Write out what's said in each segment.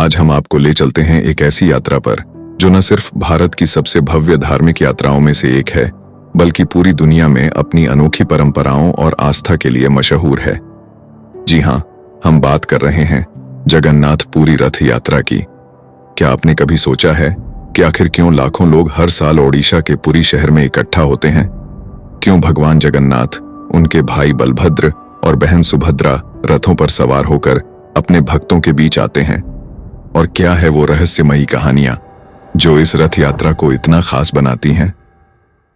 आज हम आपको ले चलते हैं एक ऐसी यात्रा पर जो न सिर्फ भारत की सबसे भव्य धार्मिक यात्राओं में से एक है, बल्कि पूरी दुनिया में अपनी अनोखी परंपराओं और आस्था के लिए मशहूर है। जी हाँ, हम बात कर रहे हैं जगन्नाथ पुरी रथ यात्रा की। क्या आपने कभी सोचा है कि आखिर क्यों लाखों लोग हर साल ओडिशा के पुरी शहर में इकट्ठा होते हैं? क्यों भगवान जगन्नाथ, उनके भाई बलभद्र और बहन सुभद्रा रथों पर सवार होकर अपने भक्तों के बीच आते हैं? और क्या है वो रहस्यमयी कहानियां जो इस रथ यात्रा को इतना खास बनाती हैं?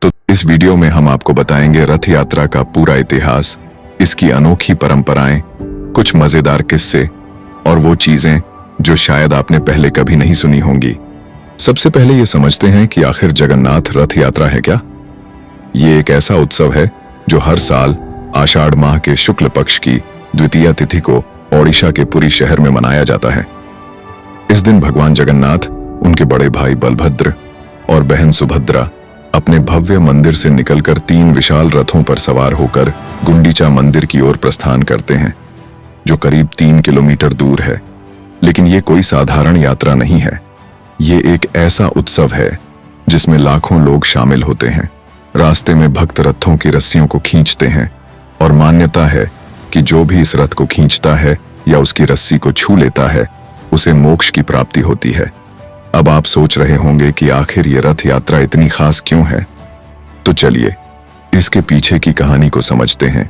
तो इस वीडियो में हम आपको बताएंगे रथ यात्रा का पूरा इतिहास, इसकी अनोखी परंपराएं, कुछ मजेदार किस्से और वो चीजें जो शायद आपने पहले कभी नहीं सुनी होंगी। सबसे पहले ये समझते हैं कि आखिर जगन्नाथ रथ यात्रा है क्या। ये एक ऐसा उत्सव है जो हर साल आषाढ़ माह के शुक्ल पक्ष की द्वितीया तिथि को ओडिशा के पुरी शहर में मनाया जाता है। इस दिन भगवान जगन्नाथ, उनके बड़े भाई बलभद्र और बहन सुभद्रा अपने भव्य मंदिर से निकलकर 3 विशाल रथों पर सवार होकर गुंडीचा मंदिर की ओर प्रस्थान करते हैं, जो करीब 3 किलोमीटर दूर है। लेकिन ये कोई साधारण यात्रा नहीं है। ये एक ऐसा उत्सव है जिसमें लाखों लोग शामिल होते हैं। रास्ते में भक्त रथों की रस्सियों को खींचते हैं और मान्यता है कि जो भी इस रथ को खींचता है या उसकी रस्सी को छू लेता है, उसे मोक्ष की प्राप्ति होती है। अब आप सोच रहे होंगे कि आखिर ये रथ यात्रा इतनी खास क्यों है? तो चलिए इसके पीछे की कहानी को समझते हैं।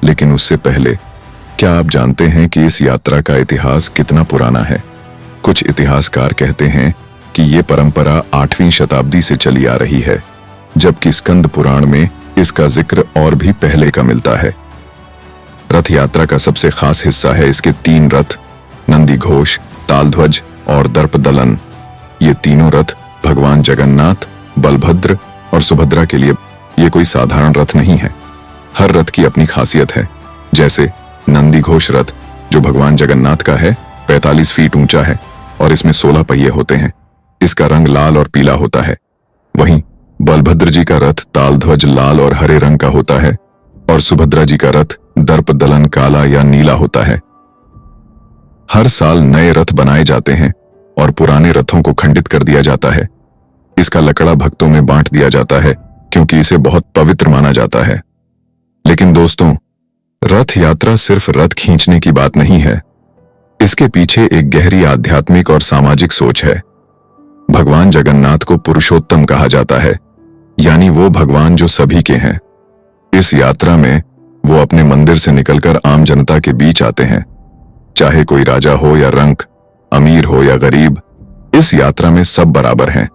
लेकिन उससे पहले, क्या आप जानते हैं कि इस यात्रा का इतिहास कितना पुराना है? कुछ इतिहासकार कहते हैं कि ये परंपरा 8वीं शताब्दी से चली आ रही है, जबकि स्कंद पुराण में इसका जिक्र और भी पहले का मिलता है। रथ यात्रा का सबसे खास हिस्सा है इसके 3 रथ, नंदी घोष, तालध्वज और दर्पदलन। ये तीनों रथ भगवान जगन्नाथ, बलभद्र और सुभद्रा के लिए ये कोई साधारण रथ नहीं है। हर रथ की अपनी खासियत है। जैसे नंदी घोष रथ, जो भगवान जगन्नाथ का है, 45 फीट ऊंचा है और इसमें 16 पहिए होते हैं। इसका रंग लाल और पीला होता है। वहीं बलभद्र जी का रथ तालध्वज लाल और हरे रंग का होता है और सुभद्रा जी का रथ दर्पदलन काला या नीला होता है। हर साल नए रथ बनाए जाते हैं और पुराने रथों को खंडित कर दिया जाता है। इसका लकड़ा भक्तों में बांट दिया जाता है क्योंकि इसे बहुत पवित्र माना जाता है। लेकिन दोस्तों, रथ यात्रा सिर्फ रथ खींचने की बात नहीं है। इसके पीछे एक गहरी आध्यात्मिक और सामाजिक सोच है। भगवान जगन्नाथ को पुरुषोत्तम कहा जाता है, यानी वो भगवान जो सभी के हैं। इस यात्रा में वो अपने मंदिर से निकलकर आम जनता के बीच आते हैं। चाहे कोई राजा हो या रंक, अमीर हो या गरीब, इस यात्रा में सब बराबर हैं।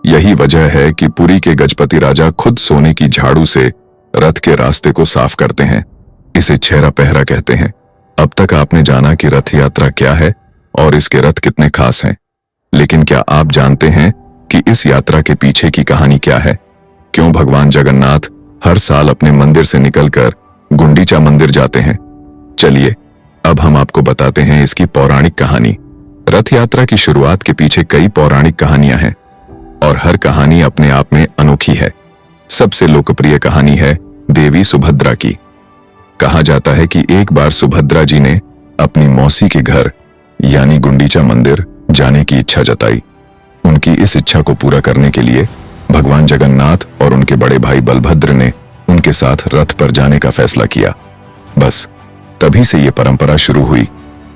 यही वजह है कि पुरी के गजपति राजा खुद सोने की झाड़ू से रथ के रास्ते को साफ करते हैं। इसे छेरा पहरा कहते हैं। अब तक आपने जाना कि रथ यात्रा क्या है और इसके रथ कितने खास हैं। लेकिन क्या आप जानते हैं कि इस यात्रा के पीछे की कहानी क्या है? क्यों भगवान जगन्नाथ हर साल अपने मंदिर से निकलकर गुंडीचा मंदिर जाते हैं? चलिए अब हम आपको बताते हैं इसकी पौराणिक कहानी। रथ यात्रा की शुरुआत के पीछे कई पौराणिक कहानियां हैं और हर कहानी अपने आप में अनोखी है। सबसे लोकप्रिय कहानी है देवी सुभद्रा की। कहा जाता है कि एक बार सुभद्रा जी ने अपनी मौसी के घर यानी गुंडीचा मंदिर जाने की इच्छा जताई। उनकी इस इच्छा को पूरा करने के लिए भगवान जगन्नाथ और उनके बड़े भाई बलभद्र ने उनके साथ रथ पर जाने का फैसला किया। बस तभी से ये परंपरा शुरू हुई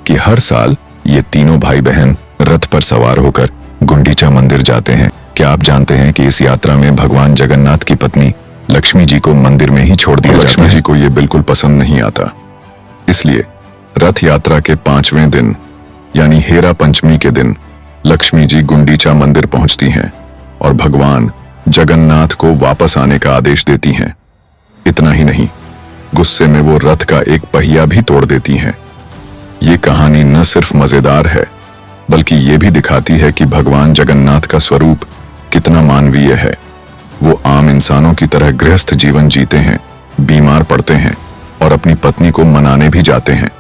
कि हर साल ये तीनों भाई बहन रथ पर सवार होकर गुंडीचा मंदिर जाते हैं। क्या आप जानते हैं कि इस यात्रा में भगवान जगन्नाथ की पत्नी लक्ष्मी जी को मंदिर में ही छोड़ दिया जाता है? लक्ष्मी जी को ये बिल्कुल पसंद नहीं आता। इसलिए रथ यात्रा के 5वें दिन यानी हेरा पंचमी के दिन लक्ष्मी जी गुंडीचा मंदिर पहुंचती हैं और भगवान जगन्नाथ को वापस आने का आदेश देती हैं। इतना ही नहीं, गुस्से में वो रथ का एक पहिया भी तोड़ देती हैं। ये कहानी न सिर्फ मजेदार है, बल्कि ये भी दिखाती है कि भगवान जगन्नाथ का स्वरूप कितना मानवीय है। वो आम इंसानों की तरह गृहस्थ जीवन जीते हैं, बीमार पड़ते हैं और अपनी पत्नी को मनाने भी जाते हैं।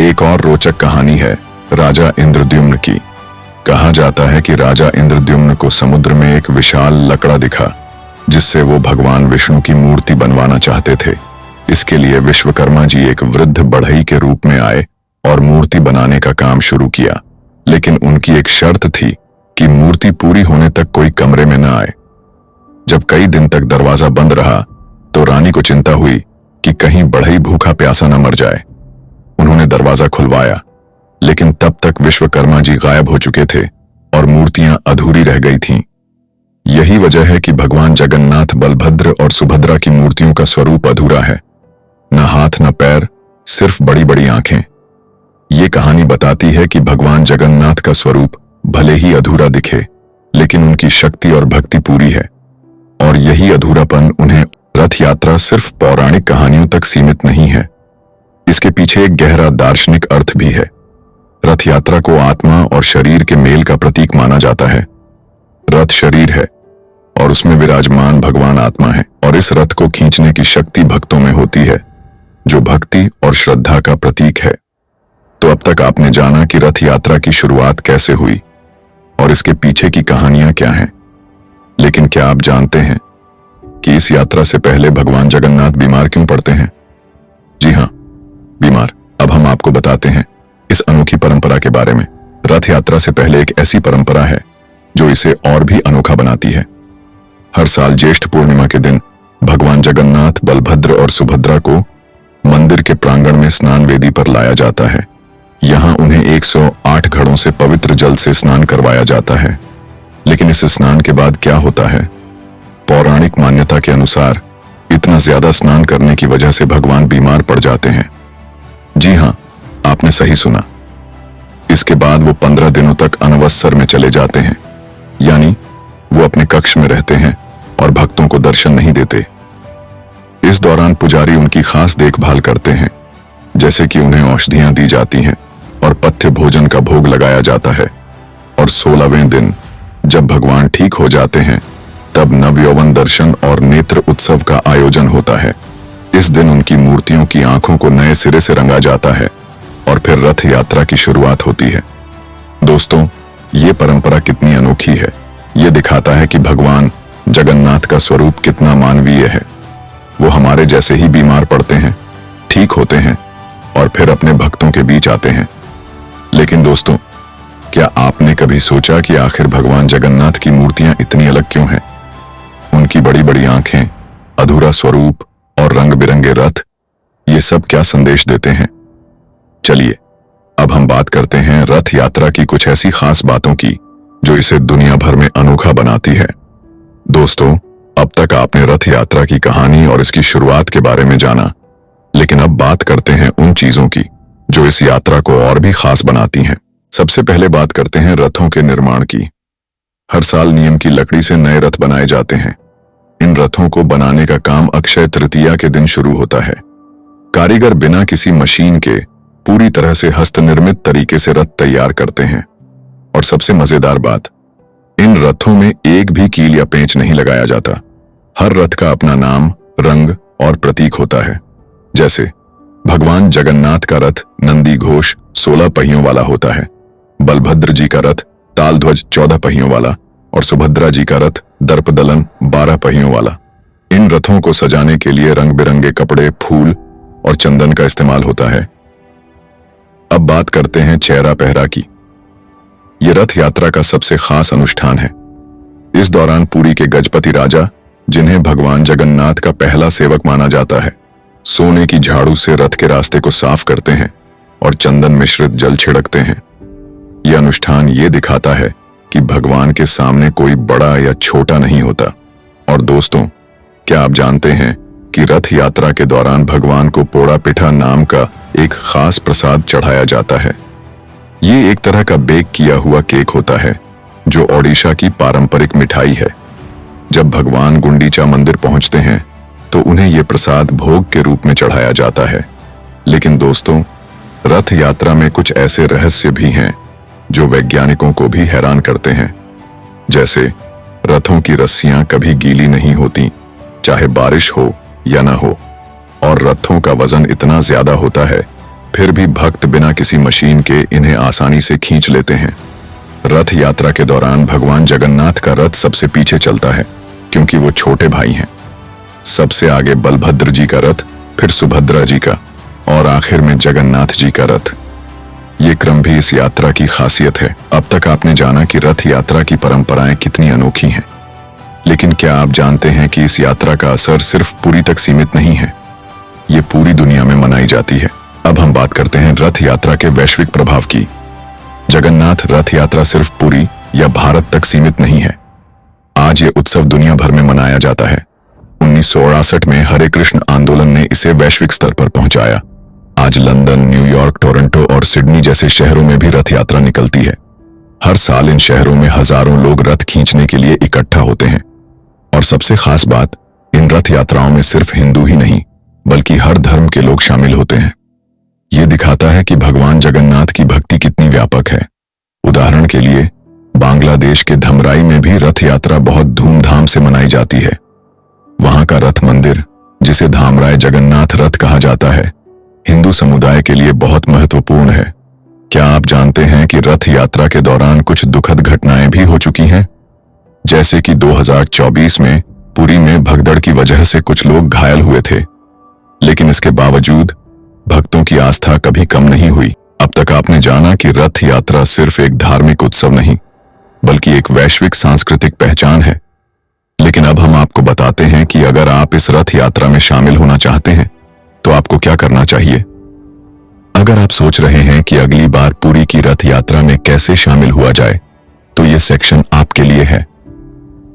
एक और रोचक कहानी है राजा इंद्रद्युम्न की। कहा जाता है कि राजा इंद्रद्युम्न को समुद्र में एक विशाल लकड़ा दिखा, जिससे वो भगवान विष्णु की मूर्ति बनवाना चाहते थे। इसके लिए विश्वकर्मा जी एक वृद्ध बढ़ई के रूप में आए और मूर्ति बनाने का काम शुरू किया। लेकिन उनकी एक शर्त थी कि मूर्ति पूरी होने तक कोई कमरे में न आए। जब कई दिन तक दरवाजा बंद रहा तो रानी को चिंता हुई कि कहीं बढ़ई भूखा प्यासा न मर जाए। उन्होंने दरवाजा खुलवाया, लेकिन तब तक विश्वकर्मा जी गायब हो चुके थे और मूर्तियां अधूरी रह गई थीं। यही वजह है कि भगवान जगन्नाथ, बलभद्र और सुभद्रा की मूर्तियों का स्वरूप अधूरा है। न हाथ न पैर, सिर्फ बड़ी बड़ी आंखें। ये कहानी बताती है कि भगवान जगन्नाथ का स्वरूप भले ही अधूरा दिखे, लेकिन उनकी शक्ति और भक्ति पूरी है। और यही अधूरापन उन्हें रथ यात्रा सिर्फ पौराणिक कहानियों तक सीमित नहीं है। इसके पीछे एक गहरा दार्शनिक अर्थ भी है। रथ यात्रा को आत्मा और शरीर के मेल का प्रतीक माना जाता है। रथ शरीर है और उसमें विराजमान भगवान आत्मा है, और इस रथ को खींचने की शक्ति भक्तों में होती है, जो भक्ति और श्रद्धा का प्रतीक है। तो अब तक आपने जाना कि रथ यात्रा की शुरुआत कैसे हुई और इसके पीछे की कहानियां क्या हैं। लेकिन क्या आप जानते हैं कि इस यात्रा से पहले भगवान जगन्नाथ बीमार क्यों पड़ते हैं? जी हां, बीमार। अब हम आपको बताते हैं इस अनोखी परंपरा के बारे में। रथ यात्रा से पहले एक ऐसी परंपरा है जो इसे और भी अनोखा बनाती है। हर साल ज्येष्ठ पूर्णिमा के दिन भगवान जगन्नाथ, बलभद्र और सुभद्रा को मंदिर के प्रांगण में स्नान वेदी पर लाया जाता है। यहाँ उन्हें 108 घड़ों से पवित्र जल से स्नान करवाया जाता है। लेकिन इस स्नान के बाद क्या होता है? पौराणिक मान्यता के अनुसार इतना ज्यादा स्नान करने की वजह से भगवान बीमार पड़ जाते हैं। जी हां, आपने सही सुना। इसके बाद वो 15 दिनों तक अनवस्त्र में चले जाते हैं, यानी वो अपने कक्ष में रहते हैं और भक्तों को दर्शन नहीं देते। इस दौरान पुजारी उनकी खास देखभाल करते हैं, जैसे कि उन्हें औषधियां दी जाती हैं और पथ्य भोजन का भोग लगाया जाता है। और 16वें दिन जब भगवान ठीक हो जाते हैं, तब नवयौवन दर्शन और नेत्र उत्सव का आयोजन होता है। इस दिन उनकी मूर्तियों की आंखों को नए सिरे से रंगा जाता है और फिर रथ यात्रा की शुरुआत होती है। दोस्तों, ये परंपरा कितनी अनोखी है। ये दिखाता है कि भगवान जगन्नाथ का स्वरूप कितना मानवीय है। वो हमारे जैसे ही बीमार पड़ते हैं, ठीक होते हैं और फिर अपने भक्तों के बीच आते हैं। लेकिन दोस्तों, क्या आपने कभी सोचा कि आखिर भगवान जगन्नाथ की मूर्तियां इतनी अलग क्यों हैं? उनकी बड़ी बड़ी आंखें, अधूरा स्वरूप और रंग बिरंगे रथ, ये सब क्या संदेश देते हैं? चलिए अब हम बात करते हैं रथ यात्रा की कुछ ऐसी खास बातों की जो इसे दुनिया भर में अनोखा बनाती है। दोस्तों, अब तक आपने रथ यात्रा की कहानी और इसकी शुरुआत के बारे में जाना, लेकिन अब बात करते हैं उन चीजों की जो इस यात्रा को और भी खास बनाती हैं। सबसे पहले बात करते हैं रथों के निर्माण की। हर साल नियम की लकड़ी से नए रथ बनाए जाते हैं। इन रथों को बनाने का काम अक्षय तृतीया के दिन शुरू होता है। कारीगर बिना किसी मशीन के पूरी तरह से हस्तनिर्मित तरीके से रथ तैयार करते हैं। और सबसे मजेदार बात, इन रथों में एक भी कील या पेंच नहीं लगाया जाता। हर रथ का अपना नाम, रंग और प्रतीक होता है। जैसे भगवान जगन्नाथ का रथ नंदी घोष 16 पहियों वाला होता है, बलभद्र जी का रथ तालध्वज 14 पहियों वाला और सुभद्रा जी का रथ दर्पदलन 12 पहियों वाला। इन रथों को सजाने के लिए रंग बिरंगे कपड़े, फूल और चंदन का इस्तेमाल होता है। अब बात करते हैं चेहरा पहरा की। यह रथ यात्रा का सबसे खास अनुष्ठान है। इस दौरान पुरी के गजपति राजा, जिन्हें भगवान जगन्नाथ का पहला सेवक माना जाता है, सोने की झाड़ू से रथ के रास्ते को साफ करते हैं और चंदन मिश्रित जल छिड़कते हैं। यह अनुष्ठान ये दिखाता है कि भगवान के सामने कोई बड़ा या छोटा नहीं होता। और दोस्तों, क्या आप जानते हैं कि रथ यात्रा के दौरान भगवान को पोड़ा पिठा नाम का एक खास प्रसाद चढ़ाया जाता है। ये एक तरह का बेक किया हुआ केक होता है जो ओडिशा की पारंपरिक मिठाई है। जब भगवान गुंडीचा मंदिर पहुंचते हैं तो उन्हें यह प्रसाद भोग के रूप में चढ़ाया जाता है। लेकिन दोस्तों, रथ यात्रा में कुछ ऐसे रहस्य भी हैं जो वैज्ञानिकों को भी हैरान करते हैं। जैसे रथों की रस्सियां कभी गीली नहीं होती, चाहे बारिश हो या ना हो, और रथों का वजन इतना ज्यादा होता है फिर भी भक्त बिना किसी मशीन के इन्हें आसानी से खींच लेते हैं। रथ यात्रा के दौरान भगवान जगन्नाथ का रथ सबसे पीछे चलता है क्योंकि वो छोटे भाई हैं। सबसे आगे बलभद्र जी का रथ, फिर सुभद्रा जी का और आखिर में जगन्नाथ जी का रथ। ये क्रम भी इस यात्रा की खासियत है। अब तक आपने जाना कि रथ यात्रा की परंपराएं कितनी अनोखी हैं, लेकिन क्या आप जानते हैं कि इस यात्रा का असर सिर्फ पुरी तक सीमित नहीं है, ये पूरी दुनिया में मनाई जाती है। अब हम बात करते हैं रथ यात्रा के वैश्विक प्रभाव की। जगन्नाथ रथ यात्रा सिर्फ पुरी या भारत तक सीमित नहीं है। आज ये उत्सव दुनिया भर में मनाया जाता है। 1968 में हरे कृष्ण आंदोलन ने इसे वैश्विक स्तर पर पहुंचाया। आज लंदन, न्यूयॉर्क, टोरंटो और सिडनी जैसे शहरों में भी रथ यात्रा निकलती है। हर साल इन शहरों में हजारों लोग रथ खींचने के लिए इकट्ठा होते हैं। और सबसे खास बात, इन रथ यात्राओं में सिर्फ हिंदू ही नहीं बल्कि हर धर्म के लोग शामिल होते हैं। ये दिखाता है कि भगवान जगन्नाथ की भक्ति कितनी व्यापक है। उदाहरण के लिए बांग्लादेश के धमराई में भी रथ यात्रा बहुत धूमधाम से मनाई जाती है। वहां का रथ मंदिर, जिसे धामराय जगन्नाथ रथ कहा जाता है, हिंदू समुदाय के लिए बहुत महत्वपूर्ण है। क्या आप जानते हैं कि रथ यात्रा के दौरान कुछ दुखद घटनाएं भी हो चुकी हैं? जैसे कि 2024 में पुरी में भगदड़ की वजह से कुछ लोग घायल हुए थे, लेकिन इसके बावजूद भक्तों की आस्था कभी कम नहीं हुई। अब तक आपने जाना कि रथ यात्रा सिर्फ एक धार्मिक उत्सव नहीं बल्कि एक वैश्विक सांस्कृतिक पहचान है। लेकिन अब हम आपको बताते हैं कि अगर आप इस रथ यात्रा में शामिल होना चाहते हैं तो आपको क्या करना चाहिए। अगर आप सोच रहे हैं कि अगली बार पुरी की रथ यात्रा में कैसे शामिल हुआ जाए, तो ये सेक्शन आपके लिए है।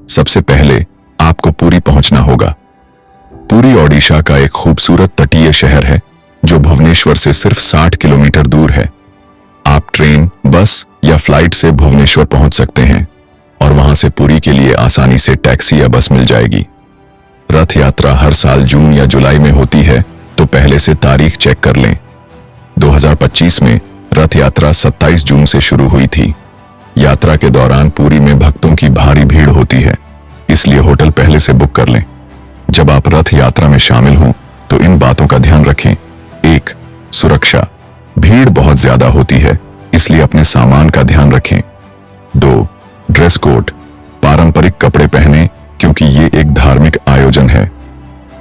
सबसे पहले आपको पुरी पहुंचना होगा। पुरी ओडिशा का एक खूबसूरत तटीय शहर है जो भुवनेश्वर से सिर्फ 60 किलोमीटर दूर है। आप ट्रेन, बस या फ्लाइट से भुवनेश्वर पहुंच सकते हैं और वहां से पुरी के लिए आसानी से टैक्सी या बस मिल जाएगी। रथ यात्रा हर साल जून या जुलाई में होती है, तो पहले से तारीख चेक कर लें। 2025 में रथ यात्रा 27 जून से शुरू हुई थी। यात्रा के दौरान पुरी में भक्तों की भारी भीड़ होती है, इसलिए होटल पहले से बुक कर लें। जब आप रथ यात्रा में शामिल हों तो इन बातों का ध्यान रखें। 1. सुरक्षा। भीड़ बहुत ज्यादा होती है, इसलिए अपने सामान का ध्यान रखें। 2. Dress code. पारंपरिक कपड़े पहने क्योंकि ये एक धार्मिक आयोजन है।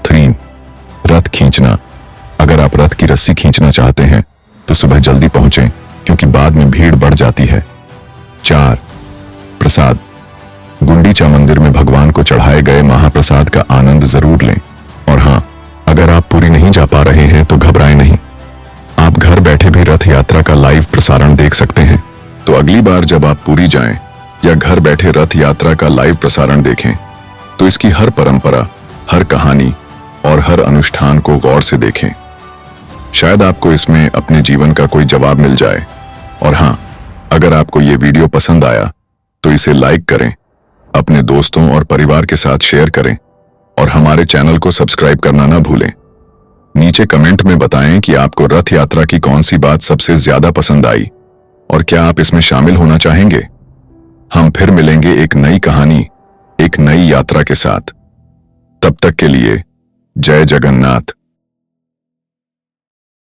3. रथ खींचना। अगर आप रथ की रस्सी खींचना चाहते हैं तो सुबह जल्दी पहुंचें क्योंकि बाद में भीड़ बढ़ जाती है। 4. प्रसाद। गुंडीचा मंदिर में भगवान को चढ़ाए गए महाप्रसाद का आनंद जरूर लें। और हां, अगर आप पुरी नहीं जा पा रहे हैं तो घबराएं नहीं, आप घर बैठे भी रथ यात्रा का लाइव प्रसारण देख सकते हैं। तो अगली बार जब आप पुरी जाएं या घर बैठे रथ यात्रा का लाइव प्रसारण देखें तो इसकी हर परंपरा, हर कहानी और हर अनुष्ठान को गौर से देखें। शायद आपको इसमें अपने जीवन का कोई जवाब मिल जाए। और हां, अगर आपको ये वीडियो पसंद आया तो इसे लाइक करें, अपने दोस्तों और परिवार के साथ शेयर करें और हमारे चैनल को सब्सक्राइब करना ना भूलें। नीचे कमेंट में बताएं कि आपको रथ यात्रा की कौन सी बात सबसे ज्यादा पसंद आई और क्या आप इसमें शामिल होना चाहेंगे। हम फिर मिलेंगे एक नई कहानी, एक नई यात्रा के साथ। तब तक के लिए जय जगन्नाथ।